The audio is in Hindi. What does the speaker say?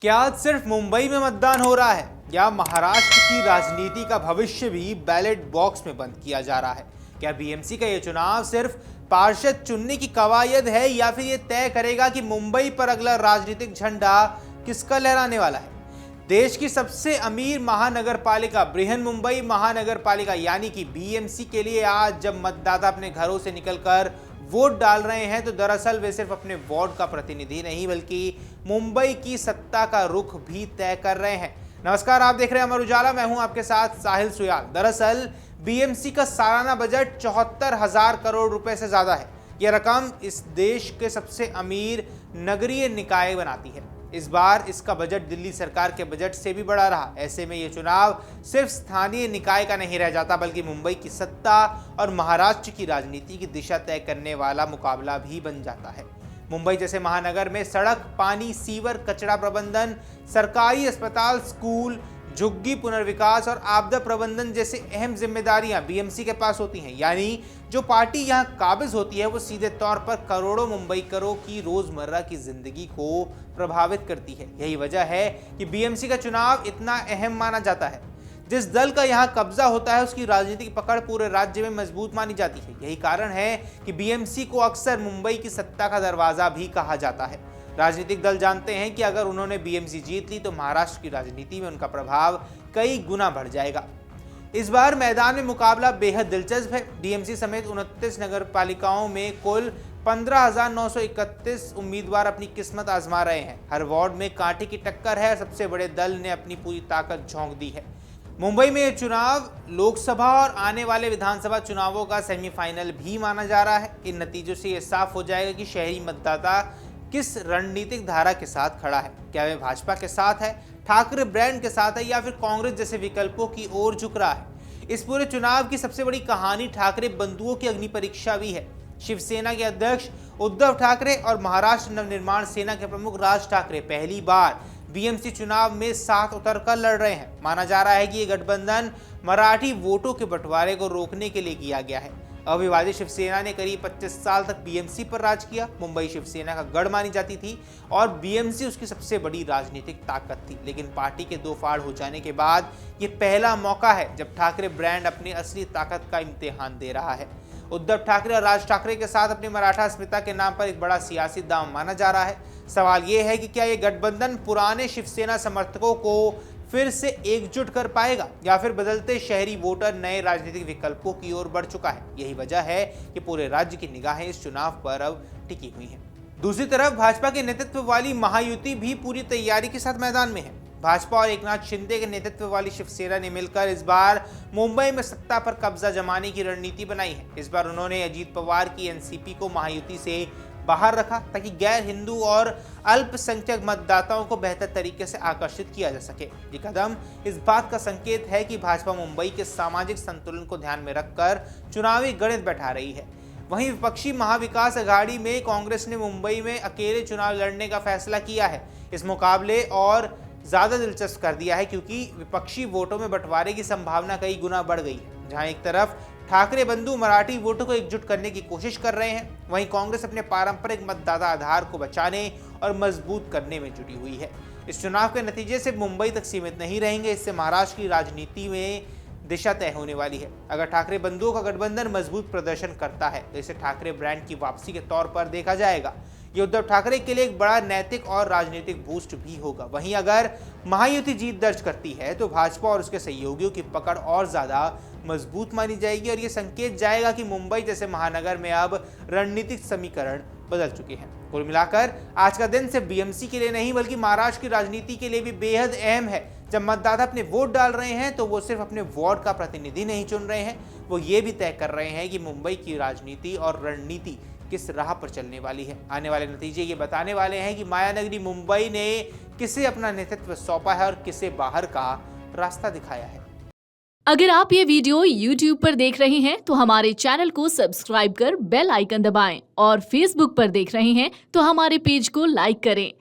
क्या आज सिर्फ मुंबई में मतदान हो रहा है या महाराष्ट्र की राजनीति का भविष्य भी बैलेट बॉक्स में बंद किया जा रहा है? क्या बीएमसी का ये चुनाव सिर्फ पार्षद चुनने की कवायद है या फिर ये तय करेगा कि मुंबई पर अगला राजनीतिक झंडा किसका लहराने वाला है? देश की सबसे अमीर महानगर पालिका बृहन मुंबई महानगर पालिका यानी कि बीएमसी के लिए आज जब मतदाता अपने घरों से निकलकर वोट डाल रहे हैं तो दरअसल वे सिर्फ अपने वार्ड का प्रतिनिधि नहीं बल्कि मुंबई की सत्ता का रुख भी तय कर रहे हैं। नमस्कार, आप देख रहे हैं अमर उजाला। मैं हूं आपके साथ साहिल सुयाल। दरअसल बीएमसी का सालाना बजट 74,000 करोड़ रुपए से ज्यादा है। यह रकम इस देश के सबसे अमीर नगरीय निकाय बनाती है। इस बार इसका बजट दिल्ली सरकार के बजट से भी बड़ा रहा। ऐसे में ये चुनाव सिर्फ स्थानीय निकाय का नहीं रह जाता बल्कि मुंबई की सत्ता और महाराष्ट्र की राजनीति की दिशा तय करने वाला मुकाबला भी बन जाता है। मुंबई जैसे महानगर में सड़क, पानी, सीवर, कचरा प्रबंधन, सरकारी अस्पताल, स्कूल, झुग्गी पुनर्विकास और आपदा प्रबंधन जैसे अहम जिम्मेदारियां बीएमसी के पास होती हैं। यानी जो पार्टी यहां काबिज होती है वो सीधे तौर पर करोड़ों मुंबईकरों की रोजमर्रा की जिंदगी को प्रभावित करती है। यही वजह है कि बीएमसी का चुनाव इतना अहम माना जाता है। जिस दल का यहां कब्जा होता है उसकी राजनीतिक पकड़ पूरे राज्य में मजबूत मानी जाती है। यही कारण है कि बीएमसी को अक्सर मुंबई की सत्ता का दरवाजा भी कहा जाता है। राजनीतिक दल जानते हैं कि अगर उन्होंने बीएमसी जीत ली तो महाराष्ट्र की राजनीति में उनका प्रभाव कई गुना बढ़ जाएगा। इस बार मैदान में मुकाबला बेहद दिलचस्प है। बीएमसी समेत 29 नगर पालिकाओं में कुल 15,931 उम्मीदवार अपनी किस्मत आजमा रहे हैं। हर वार्ड में कांटे की टक्कर है। सबसे बड़े दल ने अपनी पूरी ताकत झोंक दी है। मुंबई में यह चुनाव लोकसभा और आने वाले विधानसभा चुनावों का सेमीफाइनल भी माना जा रहा है। इन नतीजों से यह साफ हो जाएगा कि शहरी मतदाता किस रणनीतिक धारा के साथ खड़ा है। क्या वे भाजपा के साथ है, ठाकरे ब्रांड के साथ है या फिर कांग्रेस जैसे विकल्पों की ओर झुक रहा है। इस पूरे चुनाव की सबसे बड़ी कहानी ठाकरे बंधुओं की अग्नि परीक्षा भी है। शिवसेना के अध्यक्ष उद्धव ठाकरे और महाराष्ट्र नवनिर्माण सेना के प्रमुख राज ठाकरे पहली बार बीएमसी चुनाव में साथ उतरकर लड़ रहे हैं। माना जा रहा है कि ये गठबंधन मराठी वोटों के बंटवारे को रोकने के लिए किया गया है। अविवादित शिवसेना ने करीब 25 साल तक बीएमसी पर राज किया। मुंबई शिवसेना का गढ़ मानी जाती थी और बीएमसी उसकी सबसे बड़ी राजनीतिक ताकत थी। लेकिन पार्टी के दो फाड़ हो जाने के बाद ये पहला मौका है जब ठाकरे ब्रांड अपनी असली ताकत का इम्तिहान दे रहा है। उद्धव ठाकरे और राज ठाकरे के साथ अपनी मराठा अस्मिता के नाम पर एक बड़ा सियासी दांव माना जा रहा है। सवाल ये है कि क्या ये गठबंधन पुराने शिवसेना समर्थकों को फिर से एकजुट कर पाएगा या फिर बदलते शहरी वोटर नए राजनीतिक विकल्पों की ओर बढ़ चुका है। यही वजह है कि पूरे राज्य की निगाहें इस चुनाव पर अब टिकी हुई हैं। दूसरी तरफ भाजपा के नेतृत्व वाली महायुति भी पूरी तैयारी के साथ मैदान में है। भाजपा और एकनाथ शिंदे के नेतृत्व वाली शिवसेना ने मिलकर इस बार मुंबई में सत्ता पर कब्जा जमाने की रणनीति बनाई है। इस बार उन्होंने अजीत पवार की एनसीपी को महायुति से बाहर रखा ताकि गैर हिंदू और अल्पसंख्यक मतदाताओं को बेहतर तरीके से आकर्षित किया जा सके। ये कदम इस बात का संकेत है कि भाजपा मुंबई के सामाजिक संतुलन को ध्यान में रखकर चुनावी गणित बैठा रही है। वहीं विपक्षी महाविकास अघाड़ी में कांग्रेस ने मुंबई में अकेले चुनाव लड़ने का फैसला किया है। इस मुकाबले और ज्यादा दिलचस्प कर दिया है क्योंकि विपक्षी वोटों में बंटवारे की संभावना कई गुना बढ़ गई है। जहां एक तरफ ठाकरे बंधु मराठी वोटों को एकजुट करने की कोशिश कर रहे हैं, वहीं कांग्रेस अपने पारंपरिक मतदाता आधार को बचाने और मजबूत करने में जुटी हुई है। इस चुनाव के नतीजे सिर्फ मुंबई तक सीमित नहीं रहेंगे, इससे महाराष्ट्र की राजनीति में दिशा तय होने वाली है। अगर ठाकरे बंधुओं का गठबंधन मजबूत प्रदर्शन करता है तो इसे ठाकरे ब्रांड की वापसी के तौर पर देखा जाएगा। ये उद्धव ठाकरे के लिए एक बड़ा नैतिक और राजनीतिक बूस्ट भी होगा। वहीं अगर महायुति जीत दर्ज करती है तो भाजपा और उसके सहयोगियों की पकड़ और ज्यादा मजबूत मानी जाएगी और ये संकेत जाएगा कि मुंबई जैसे महानगर में अब रणनीतिक समीकरण बदल चुके हैं। कुल मिलाकर आज का दिन सिर्फ बीएमसी के लिए नहीं बल्कि महाराष्ट्र की राजनीति के लिए भी बेहद अहम है। जब मतदाता अपने वोट डाल रहे हैं तो वो सिर्फ अपने वार्ड का प्रतिनिधि नहीं चुन रहे हैं, वो ये भी तय कर रहे हैं कि मुंबई की राजनीति और रणनीति किस राह पर चलने वाली है। आने वाले नतीजे ये बताने वाले हैं कि मायानगरी मुंबई ने किसे अपना नेतृत्व सौंपा है और किसे बाहर का रास्ता दिखाया है। अगर आप ये वीडियो YouTube पर देख रहे हैं तो हमारे चैनल को सब्सक्राइब कर बेल आइकन दबाएं और Facebook पर देख रहे हैं तो हमारे पेज को लाइक करें।